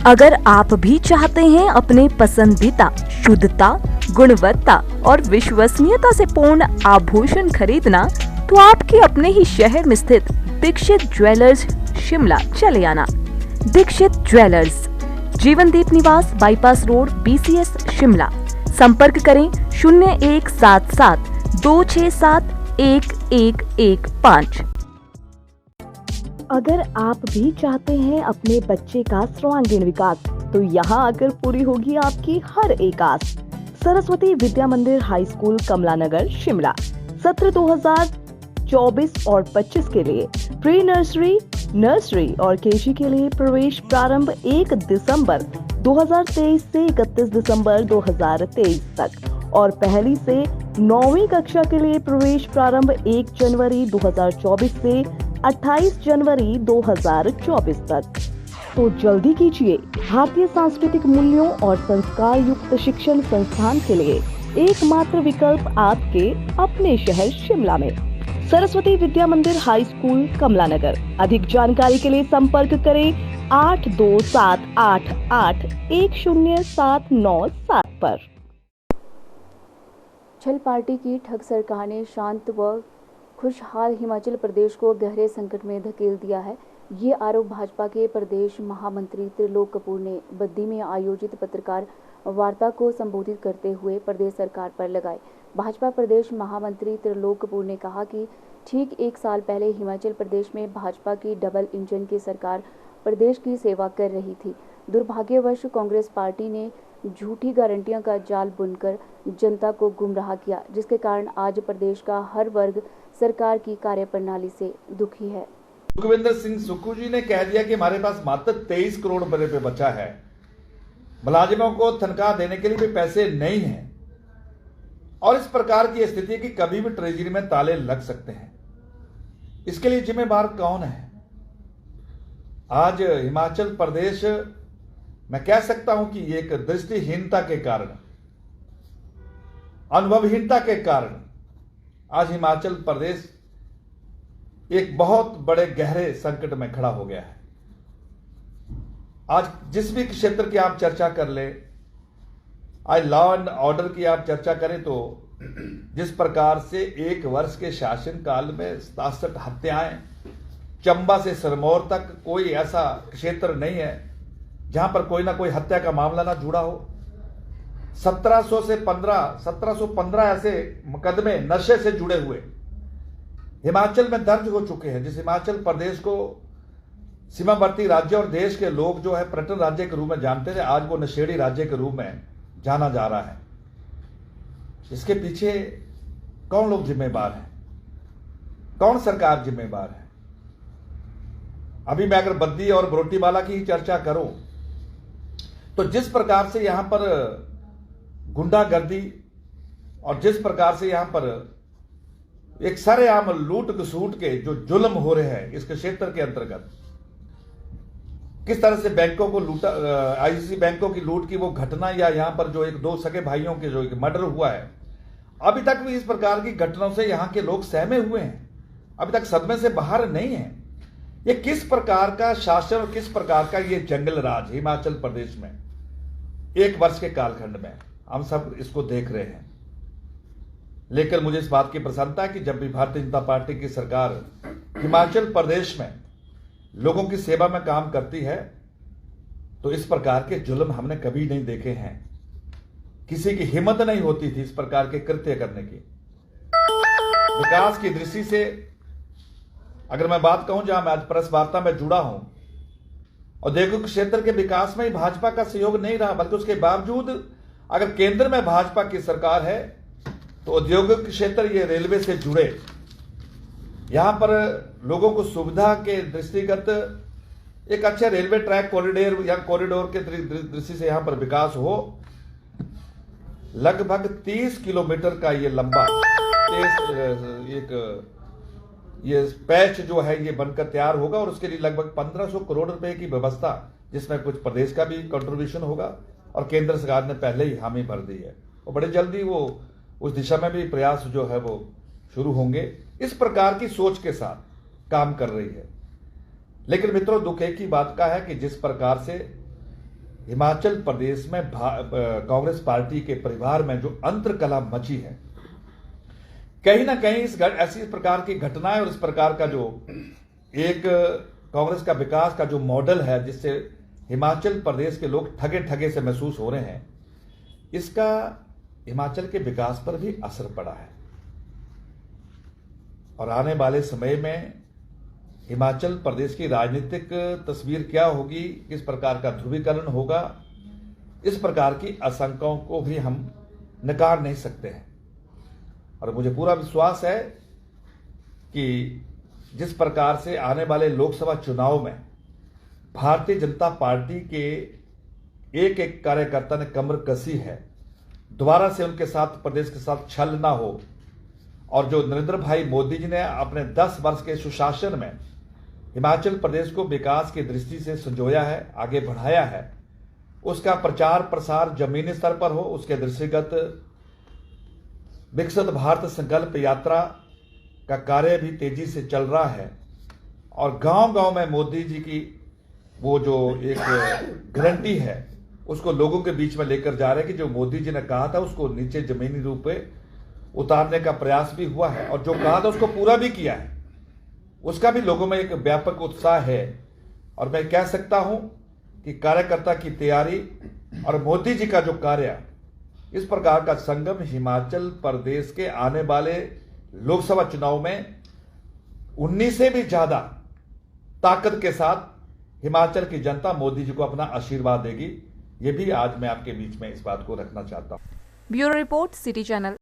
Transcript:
अगर आप भी चाहते हैं अपने पसंदीदा शुद्धता, गुणवत्ता और विश्वसनीयता से पूर्ण आभूषण खरीदना, तो आपके अपने ही शहर में स्थित दीक्षित ज्वेलर्स शिमला चले आना। दीक्षित ज्वेलर्स, जीवनदीप निवास, बाईपास रोड, BCS शिमला। संपर्क करें 0177-267-1115। अगर आप भी चाहते हैं अपने बच्चे का सर्वांगीण विकास, तो यहाँ आकर पूरी होगी आपकी हर एक आस। सरस्वती विद्या मंदिर हाई स्कूल, कमला नगर, शिमला। सत्र 2024 और 25 के लिए प्री नर्सरी, नर्सरी और KG के लिए प्रवेश प्रारंभ 1 दिसंबर 2023 से 31 दिसंबर 2023 तक और पहली से 9वीं कक्षा के लिए प्रवेश प्रारंभ 1 जनवरी 2024 से 28 जनवरी 2024 तक। तो जल्दी कीजिए, भारतीय सांस्कृतिक मूल्यों और संस्कार युक्त शिक्षण संस्थान के लिए एकमात्र विकल्प आपके अपने शहर शिमला में। सरस्वती विद्या मंदिर हाई स्कूल, कमला नगर। अधिक जानकारी के लिए संपर्क करें 8278810797 पर। छल पार्टी की ठग सरकार ने शांत व खुशहाल हिमाचल प्रदेश को गहरे संकट में धकेल दिया है। ये आरोप भाजपा के प्रदेश महामंत्री त्रिलोक कपूर ने बद्दी में आयोजित पत्रकार वार्ता को संबोधित करते हुए प्रदेश सरकार पर लगाए। भाजपा प्रदेश महामंत्री त्रिलोक कपूर ने कहा कि ठीक 1 साल पहले हिमाचल प्रदेश में भाजपा की डबल इंजन की सरकार प्रदेश की सेवा कर रही थी। दुर्भाग्यवश कांग्रेस पार्टी ने झूठी गारंटियां का जाल बुनकर जनता को गुमराह किया, जिसके कारण आज प्रदेश का हर वर्ग सरकार की कार्यप्रणाली से दुखी है। सुखविंदर सिंह सुक्खू जी ने कह दिया कि हमारे पास मात्र 23 करोड़ रुपए पे बचा है, मुलाजिमों को तनख्वाह देने के लिए भी पैसे नहीं हैं और इस प्रकार की स्थिति की कभी भी ट्रेजरी में ताले लग सकते हैं। इसके लिए जिम्मेदार कौन है? आज हिमाचल प्रदेश, मैं कह सकता हूं कि एक दृष्टिहीनता के कारण, अनुभवहीनता के कारण आज हिमाचल प्रदेश एक बहुत बड़े गहरे संकट में खड़ा हो गया है। आज जिस भी क्षेत्र की आप चर्चा कर ले, आज लॉ एंड ऑर्डर की आप चर्चा करें, तो जिस प्रकार से 1 वर्ष के शासन काल में 67 हत्याएं, चंबा से सिरमौर तक कोई ऐसा क्षेत्र नहीं है जहां पर कोई ना कोई हत्या का मामला ना जुड़ा हो। 1715 ऐसे मुकदमे नशे से जुड़े हुए हिमाचल में दर्ज हो चुके हैं। जिस हिमाचल प्रदेश को सीमावर्ती राज्य और देश के लोग जो है पर्यटन राज्य के रूप में जानते थे, आज वो नशेड़ी राज्य के रूप में जाना जा रहा है। इसके पीछे कौन लोग जिम्मेदार हैं? कौन सरकार जिम्मेदार है? अभी मैं अगर बद्दी और बरोटीवाला की चर्चा करूं, तो जिस प्रकार से यहां पर गुंडागर्दी और जिस प्रकार से यहां पर एक सरेआम लूट घसूट के जो जुल्म हो रहे हैं इस क्षेत्र के अंतर्गत, किस तरह से बैंकों को लूटा, ICICI बैंकों की लूट की वो घटना, या यहां पर जो 2 सगे भाइयों के जो मर्डर हुआ है, अभी तक भी इस प्रकार की घटनाओं से यहां के लोग सहमे हुए हैं, अभी तक सदमे से बाहर नहीं है। ये किस प्रकार का शासन और किस प्रकार का ये जंगल राज हिमाचल प्रदेश में 1 वर्ष के कालखंड में, हम सब इसको देख रहे हैं। लेकिन मुझे इस बात की प्रसन्नता है कि जब भी भारतीय जनता पार्टी की सरकार हिमाचल प्रदेश में लोगों की सेवा में काम करती है, तो इस प्रकार के जुल्म हमने कभी नहीं देखे हैं। किसी की हिम्मत नहीं होती थी इस प्रकार के कृत्य करने की। विकास की दृष्टि से अगर मैं बात कहूं, जहां मैं आज प्रेस वार्ता में जुड़ा हूं, औद्योगिक क्षेत्र के विकास में ही भाजपा का सहयोग नहीं रहा, बल्कि उसके बावजूद अगर केंद्र में भाजपा की सरकार है तो औद्योगिक क्षेत्र, ये रेलवे से जुड़े, यहां पर लोगों को सुविधा के दृष्टिगत एक अच्छे रेलवे ट्रैक कॉरिडोर या कॉरिडोर के दृष्टि से यहां पर विकास हो। लगभग 30 किलोमीटर का ये लंबा ये पैच जो है ये बनकर तैयार होगा और उसके लिए लगभग 1500 करोड़ रुपए की व्यवस्था, जिसमें कुछ प्रदेश का भी कंट्रीब्यूशन होगा और केंद्र सरकार ने पहले ही हामी भर दी है और बड़े जल्दी वो उस दिशा में भी प्रयास जो है वो शुरू होंगे। इस प्रकार की सोच के साथ काम कर रही है। लेकिन मित्रों, दुख एक ही बात का है कि जिस प्रकार से हिमाचल प्रदेश में कांग्रेस पार्टी के परिवार में जो अंतर्कलह मची है, कहीं ना कहीं ऐसी प्रकार की घटनाएं और इस प्रकार का जो एक कांग्रेस का विकास का जो मॉडल है, जिससे हिमाचल प्रदेश के लोग ठगे ठगे से महसूस हो रहे हैं, इसका हिमाचल के विकास पर भी असर पड़ा है। और आने वाले समय में हिमाचल प्रदेश की राजनीतिक तस्वीर क्या होगी, किस प्रकार का ध्रुवीकरण होगा, इस प्रकार की आशंकाओं को भी हम नकार नहीं सकते हैं। और मुझे पूरा विश्वास है कि जिस प्रकार से आने वाले लोकसभा चुनाव में भारतीय जनता पार्टी के एक एक कार्यकर्ता ने कमर कसी है, दोबारा से उनके साथ प्रदेश के साथ छल ना हो, और जो नरेंद्र भाई मोदी जी ने अपने 10 वर्ष के सुशासन में हिमाचल प्रदेश को विकास की दृष्टि से संजोया है, आगे बढ़ाया है, उसका प्रचार प्रसार जमीनी स्तर पर हो। उसके दृष्टिगत विकसित भारत संकल्प यात्रा का कार्य भी तेजी से चल रहा है, और गांव गांव में मोदी जी की वो जो एक गारंटी है उसको लोगों के बीच में लेकर जा रहे हैं कि जो मोदी जी ने कहा था उसको नीचे जमीनी रूप पे उतारने का प्रयास भी हुआ है, और जो कहा था उसको पूरा भी किया है। उसका भी लोगों में एक व्यापक उत्साह है, और मैं कह सकता हूं कि कार्यकर्ता की तैयारी और मोदी जी का जो कार्य, इस प्रकार का संगम हिमाचल प्रदेश के आने वाले लोकसभा चुनाव में 19 से भी ज्यादा ताकत के साथ हिमाचल की जनता मोदी जी को अपना आशीर्वाद देगी। ये भी आज मैं आपके बीच में इस बात को रखना चाहता हूं। Bureau report, city channel.